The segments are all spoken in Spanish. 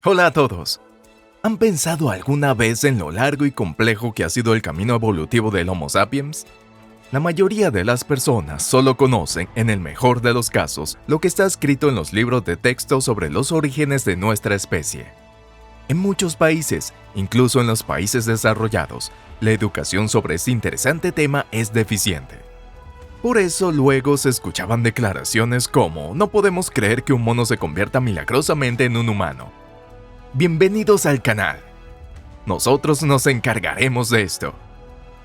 Hola a todos. ¿Han pensado alguna vez en lo largo y complejo que ha sido el camino evolutivo del Homo sapiens? La mayoría de las personas solo conocen, en el mejor de los casos, lo que está escrito en los libros de texto sobre los orígenes de nuestra especie. En muchos países, incluso en los países desarrollados, la educación sobre este interesante tema es deficiente. Por eso luego se escuchaban declaraciones como "no podemos creer que un mono se convierta milagrosamente en un humano". Bienvenidos al canal. Nosotros nos encargaremos de esto.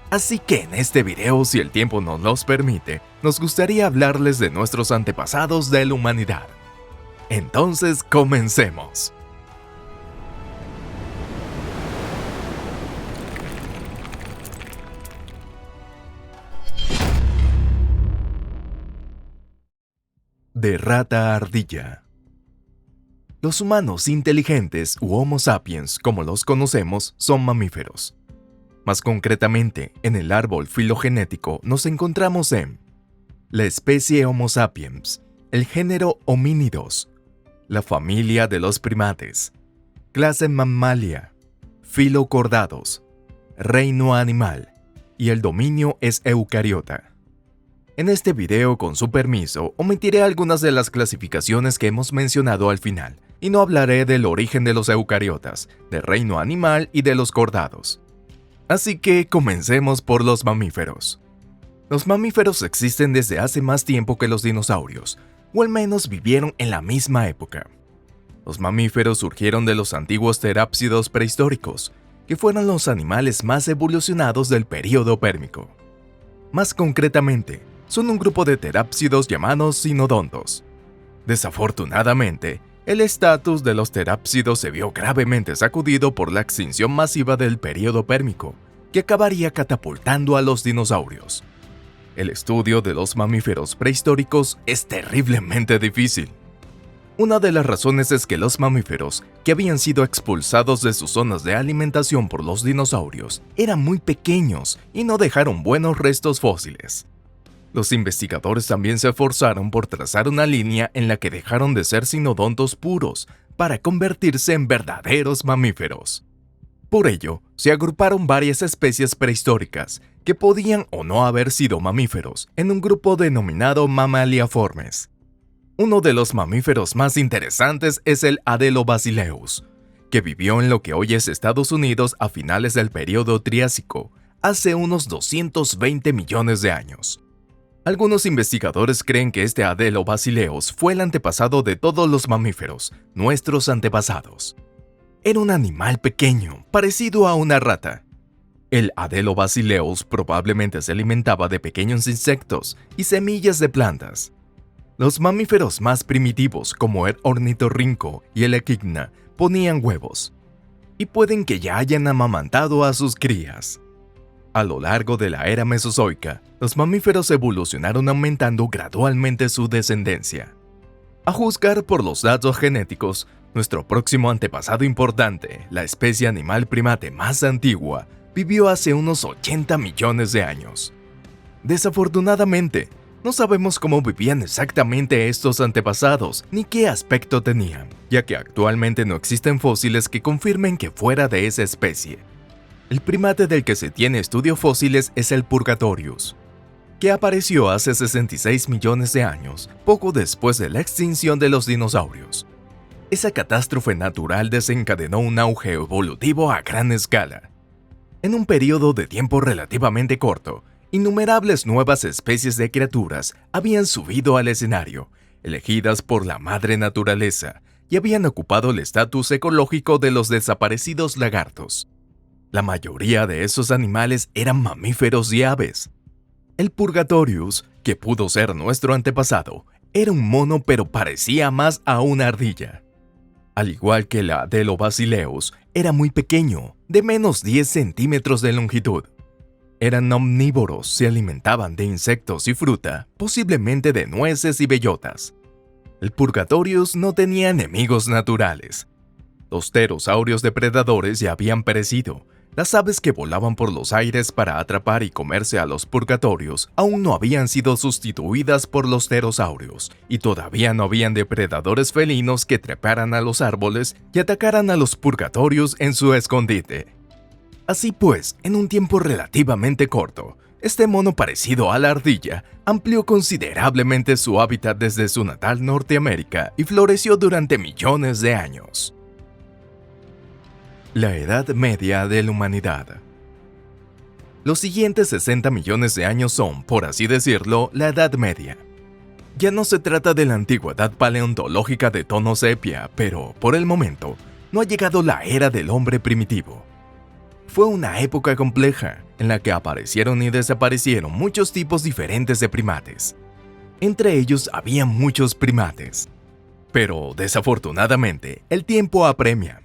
Así que en este video, si el tiempo nos los permite, nos gustaría hablarles de nuestros antepasados de la humanidad. Entonces, comencemos. De rata a ardilla. Los humanos inteligentes u Homo sapiens, como los conocemos, son mamíferos. Más concretamente, en el árbol filogenético nos encontramos en la especie Homo sapiens, el género Homínidos, la familia de los primates, clase Mammalia, filo Chordados, reino animal, y el dominio es eucariota. En este video, con su permiso, omitiré algunas de las clasificaciones que hemos mencionado al final, y no hablaré del origen de los eucariotas, del reino animal y de los chordados. Así que comencemos por los mamíferos. Los mamíferos existen desde hace más tiempo que los dinosaurios, o al menos vivieron en la misma época. Los mamíferos surgieron de los antiguos terápsidos prehistóricos, que fueron los animales más evolucionados del período pérmico. Más concretamente, son un grupo de terápsidos llamados sinodontos. Desafortunadamente, el estatus de los terápsidos se vio gravemente sacudido por la extinción masiva del período pérmico, que acabaría catapultando a los dinosaurios. El estudio de los mamíferos prehistóricos es terriblemente difícil. Una de las razones es que los mamíferos, que habían sido expulsados de sus zonas de alimentación por los dinosaurios, eran muy pequeños y no dejaron buenos restos fósiles. Los investigadores también se esforzaron por trazar una línea en la que dejaron de ser sinodontos puros para convertirse en verdaderos mamíferos. Por ello, se agruparon varias especies prehistóricas que podían o no haber sido mamíferos en un grupo denominado Mammaliaformes. Uno de los mamíferos más interesantes es el Adelobasileus, que vivió en lo que hoy es Estados Unidos a finales del período Triásico, hace unos 220 millones de años. Algunos investigadores creen que este Adelobasileus fue el antepasado de todos los mamíferos, nuestros antepasados. Era un animal pequeño, parecido a una rata. El Adelobasileus probablemente se alimentaba de pequeños insectos y semillas de plantas. Los mamíferos más primitivos, como el ornitorrinco y el equidna, ponían huevos, y pueden que ya hayan amamantado a sus crías. A lo largo de la era mesozoica, los mamíferos evolucionaron aumentando gradualmente su descendencia. A juzgar por los datos genéticos, nuestro próximo antepasado importante, la especie animal primate más antigua, vivió hace unos 80 millones de años. Desafortunadamente, no sabemos cómo vivían exactamente estos antepasados ni qué aspecto tenían, ya que actualmente no existen fósiles que confirmen que fuera de esa especie. El primate del que se tiene estudios fósiles es el Purgatorius, que apareció hace 66 millones de años, poco después de la extinción de los dinosaurios. Esa catástrofe natural desencadenó un auge evolutivo a gran escala. En un periodo de tiempo relativamente corto, innumerables nuevas especies de criaturas habían subido al escenario, elegidas por la madre naturaleza, y habían ocupado el estatus ecológico de los desaparecidos lagartos. La mayoría de esos animales eran mamíferos y aves. El Purgatorius, que pudo ser nuestro antepasado, era un mono pero parecía más a una ardilla. Al igual que el Adelobasileus, era muy pequeño, de menos 10 centímetros de longitud. Eran omnívoros, se alimentaban de insectos y fruta, posiblemente de nueces y bellotas. El Purgatorius no tenía enemigos naturales. Los pterosaurios depredadores ya habían perecido, Las aves que volaban por los aires para atrapar y comerse a los purgatorios aún no habían sido sustituidas por los pterosaurios, y todavía no habían depredadores felinos que treparan a los árboles y atacaran a los purgatorios en su escondite. Así pues, en un tiempo relativamente corto, este mono parecido a la ardilla amplió considerablemente su hábitat desde su natal Norteamérica y floreció durante millones de años. La Edad Media de la Humanidad. Los siguientes 60 millones de años son, por así decirlo, la Edad Media. Ya no se trata de la antigüedad paleontológica de tono sepia, pero, por el momento, no ha llegado la era del hombre primitivo. Fue una época compleja, en la que aparecieron y desaparecieron muchos tipos diferentes de primates. Entre ellos había muchos primates. Pero, desafortunadamente, el tiempo apremia.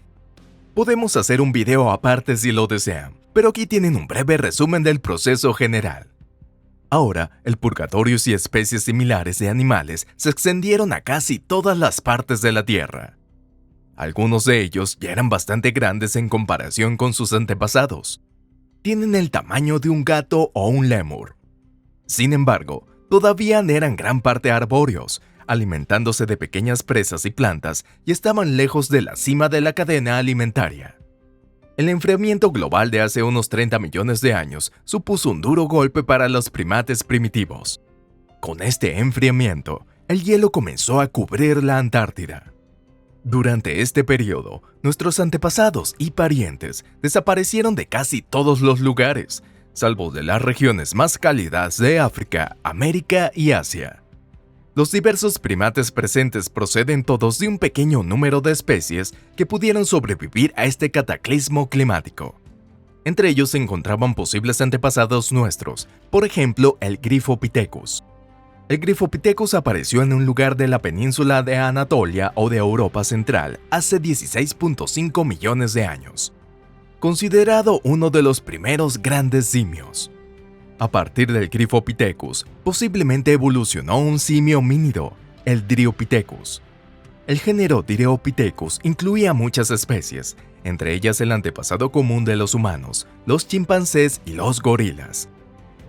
Podemos hacer un video aparte si lo desean, pero aquí tienen un breve resumen del proceso general. Ahora, el purgatorio y especies similares de animales se extendieron a casi todas las partes de la Tierra. Algunos de ellos ya eran bastante grandes en comparación con sus antepasados. Tienen el tamaño de un gato o un lémur. Sin embargo, todavía eran gran parte arbóreos, alimentándose de pequeñas presas y plantas, y estaban lejos de la cima de la cadena alimentaria. El enfriamiento global de hace unos 30 millones de años supuso un duro golpe para los primates primitivos. Con este enfriamiento, el hielo comenzó a cubrir la Antártida. Durante este periodo, nuestros antepasados y parientes desaparecieron de casi todos los lugares, salvo de las regiones más cálidas de África, América y Asia. Los diversos primates presentes proceden todos de un pequeño número de especies que pudieron sobrevivir a este cataclismo climático. Entre ellos se encontraban posibles antepasados nuestros, por ejemplo, el Gryphopithecus. El Gryphopithecus apareció en un lugar de la península de Anatolia o de Europa Central hace 16.5 millones de años, considerado uno de los primeros grandes simios. A partir del Gryphopithecus, posiblemente evolucionó un simio homínido, el Dryopithecus. El género Dryopithecus incluía muchas especies, entre ellas el antepasado común de los humanos, los chimpancés y los gorilas.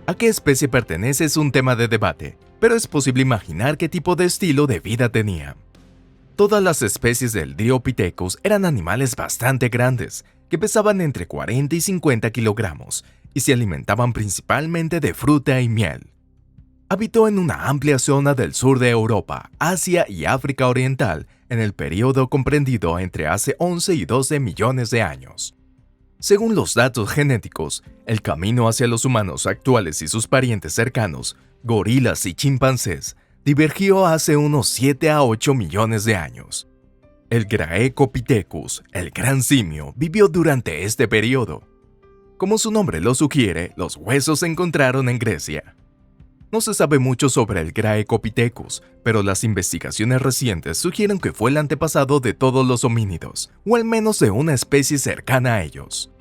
A qué especie pertenece es un tema de debate, pero es posible imaginar qué tipo de estilo de vida tenía. Todas las especies del Dryopithecus eran animales bastante grandes, que pesaban entre 40 y 50 kilogramos, y se alimentaban principalmente de fruta y miel. Habitó en una amplia zona del sur de Europa, Asia y África Oriental en el periodo comprendido entre hace 11 y 12 millones de años. Según los datos genéticos, el camino hacia los humanos actuales y sus parientes cercanos, gorilas y chimpancés, divergió hace unos 7 a 8 millones de años. El Graecopithecus, el gran simio, vivió durante este periodo. Como su nombre lo sugiere, los huesos se encontraron en Grecia. No se sabe mucho sobre el Graecopithecus, pero las investigaciones recientes sugieren que fue el antepasado de todos los homínidos, o al menos de una especie cercana a ellos.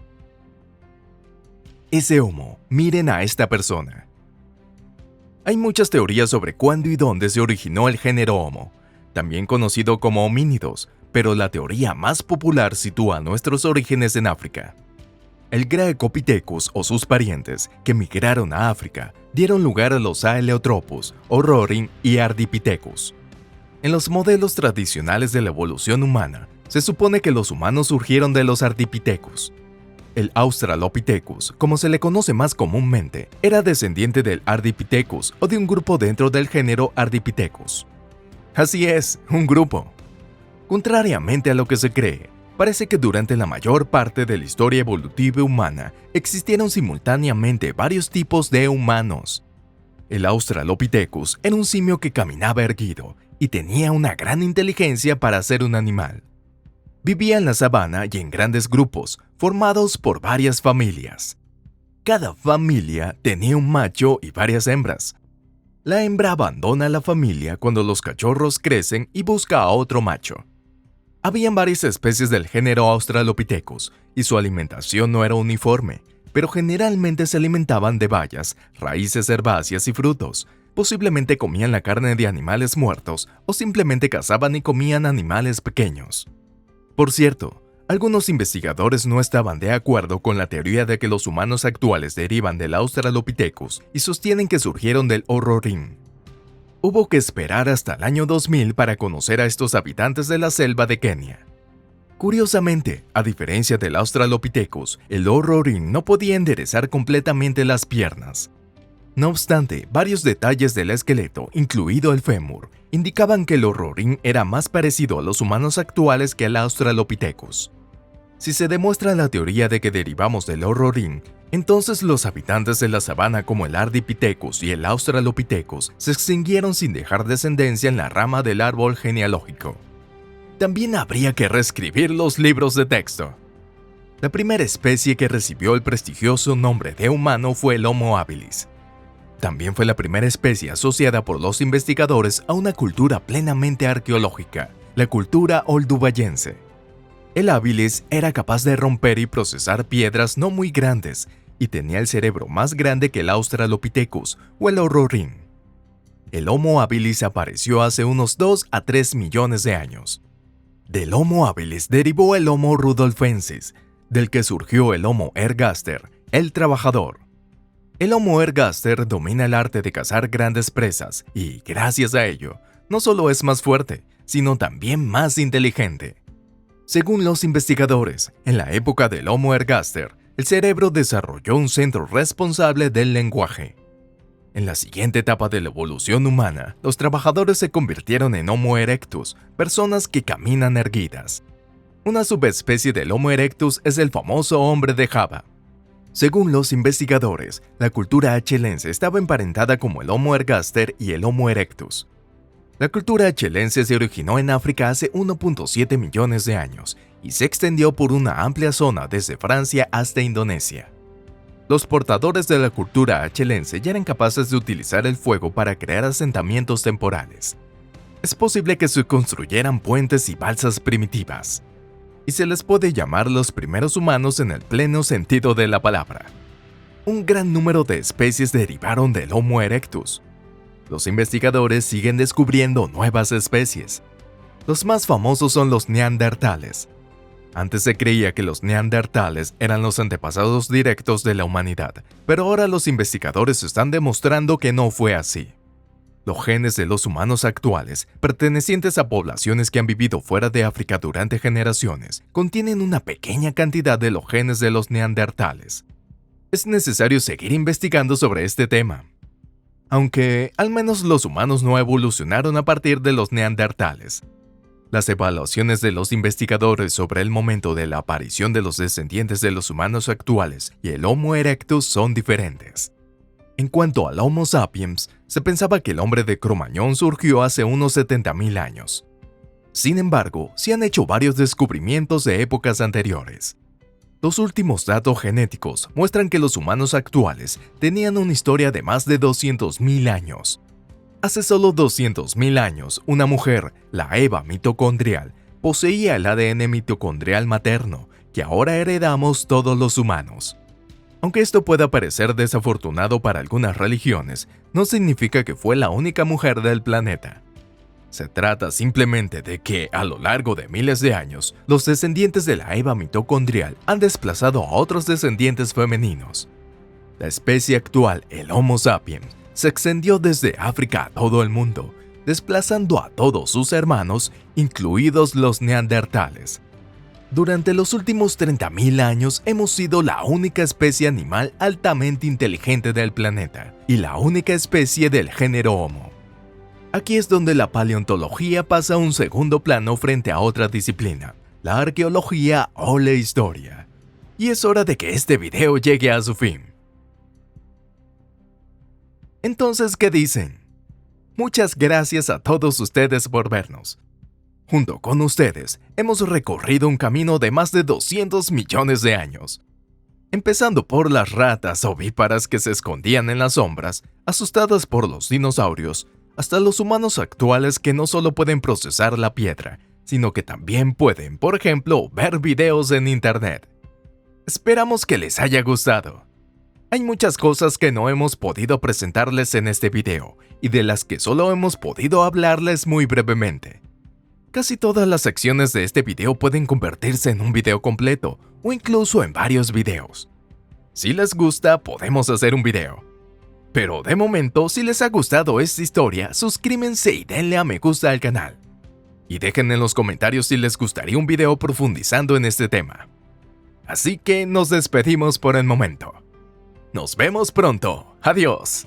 Ese homo, miren a esta persona. Hay muchas teorías sobre cuándo y dónde se originó el género Homo, también conocido como homínidos, pero la teoría más popular sitúa nuestros orígenes en África. El Graecopithecus o sus parientes, que migraron a África, dieron lugar a los Aeleotropus, Orrorin y Ardipithecus. En los modelos tradicionales de la evolución humana, se supone que los humanos surgieron de los Ardipithecus. El Australopithecus, como se le conoce más comúnmente, era descendiente del Ardipithecus o de un grupo dentro del género Ardipithecus. Así es, un grupo. Contrariamente a lo que se cree, parece que durante la mayor parte de la historia evolutiva humana existieron simultáneamente varios tipos de humanos. El Australopithecus era un simio que caminaba erguido y tenía una gran inteligencia para ser un animal. Vivía en la sabana y en grandes grupos, formados por varias familias. Cada familia tenía un macho y varias hembras. La hembra abandona la familia cuando los cachorros crecen y busca a otro macho. Habían varias especies del género Australopithecus y su alimentación no era uniforme, pero generalmente se alimentaban de bayas, raíces herbáceas y frutos. Posiblemente comían la carne de animales muertos o simplemente cazaban y comían animales pequeños. Por cierto, Algunos investigadores no estaban de acuerdo con la teoría de que los humanos actuales derivan del Australopithecus y sostienen que surgieron del Orrorin. Hubo que esperar hasta el año 2000 para conocer a estos habitantes de la selva de Kenia. Curiosamente, a diferencia del Australopithecus, el Orrorin no podía enderezar completamente las piernas. No obstante, varios detalles del esqueleto, incluido el fémur, indicaban que el Orrorin era más parecido a los humanos actuales que al Australopithecus. Si se demuestra la teoría de que derivamos del Orrorin, entonces los habitantes de la sabana como el Ardipithecus y el Australopithecus se extinguieron sin dejar descendencia en la rama del árbol genealógico. También habría que reescribir los libros de texto. La primera especie que recibió el prestigioso nombre de humano fue el Homo habilis. También fue la primera especie asociada por los investigadores a una cultura plenamente arqueológica, la cultura oldubayense. El habilis era capaz de romper y procesar piedras no muy grandes y tenía el cerebro más grande que el Australopithecus o el Orrorin. El Homo habilis apareció hace unos 2 a 3 millones de años. Del Homo habilis derivó el Homo rudolfensis, del que surgió el Homo ergaster, el trabajador. El Homo ergaster domina el arte de cazar grandes presas y, gracias a ello, no solo es más fuerte, sino también más inteligente. Según los investigadores, en la época del Homo ergaster, el cerebro desarrolló un centro responsable del lenguaje. En la siguiente etapa de la evolución humana, los trabajadores se convirtieron en Homo erectus, personas que caminan erguidas. Una subespecie del Homo erectus es el famoso hombre de Java. Según los investigadores, la cultura achelense estaba emparentada como el Homo ergaster y el Homo erectus. La cultura achelense se originó en África hace 1.7 millones de años y se extendió por una amplia zona desde Francia hasta Indonesia. Los portadores de la cultura achelense ya eran capaces de utilizar el fuego para crear asentamientos temporales. Es posible que se construyeran puentes y balsas primitivas, y se les puede llamar los primeros humanos en el pleno sentido de la palabra. Un gran número de especies derivaron del Homo erectus. Los investigadores siguen descubriendo nuevas especies. Los más famosos son los neandertales. Antes se creía que los neandertales eran los antepasados directos de la humanidad, pero ahora los investigadores están demostrando que no fue así. Los genes de los humanos actuales, pertenecientes a poblaciones que han vivido fuera de África durante generaciones, contienen una pequeña cantidad de los genes de los neandertales. Es necesario seguir investigando sobre este tema. Aunque, al menos los humanos no evolucionaron a partir de los neandertales. Las evaluaciones de los investigadores sobre el momento de la aparición de los descendientes de los humanos actuales y el Homo erectus son diferentes. En cuanto al Homo sapiens, se pensaba que el hombre de Cro-Magnon surgió hace unos 70.000 años. Sin embargo, se han hecho varios descubrimientos de épocas anteriores. Los últimos datos genéticos muestran que los humanos actuales tenían una historia de más de 200.000 años. Hace solo 200.000 años, una mujer, la Eva mitocondrial, poseía el ADN mitocondrial materno, que ahora heredamos todos los humanos. Aunque esto pueda parecer desafortunado para algunas religiones, no significa que fue la única mujer del planeta. Se trata simplemente de que, a lo largo de miles de años, los descendientes de la Eva mitocondrial han desplazado a otros descendientes femeninos. La especie actual, el Homo sapiens, se extendió desde África a todo el mundo, desplazando a todos sus hermanos, incluidos los neandertales. Durante los últimos 30.000 años hemos sido la única especie animal altamente inteligente del planeta y la única especie del género Homo. Aquí es donde la paleontología pasa a un segundo plano frente a otra disciplina, la arqueología o la historia. Y es hora de que este video llegue a su fin. Entonces, ¿qué dicen? Muchas gracias a todos ustedes por vernos. Junto con ustedes, hemos recorrido un camino de más de 200 millones de años. Empezando por las ratas ovíparas que se escondían en las sombras, asustadas por los dinosaurios, hasta los humanos actuales que no solo pueden procesar la piedra, sino que también pueden, por ejemplo, ver videos en internet. Esperamos que les haya gustado. Hay muchas cosas que no hemos podido presentarles en este video, y de las que solo hemos podido hablarles muy brevemente. Casi todas las secciones de este video pueden convertirse en un video completo o incluso en varios videos. Si les gusta, podemos hacer un video. Pero de momento, si les ha gustado esta historia, suscríbanse y denle a me gusta al canal. Y dejen en los comentarios si les gustaría un video profundizando en este tema. Así que nos despedimos por el momento. Nos vemos pronto. Adiós.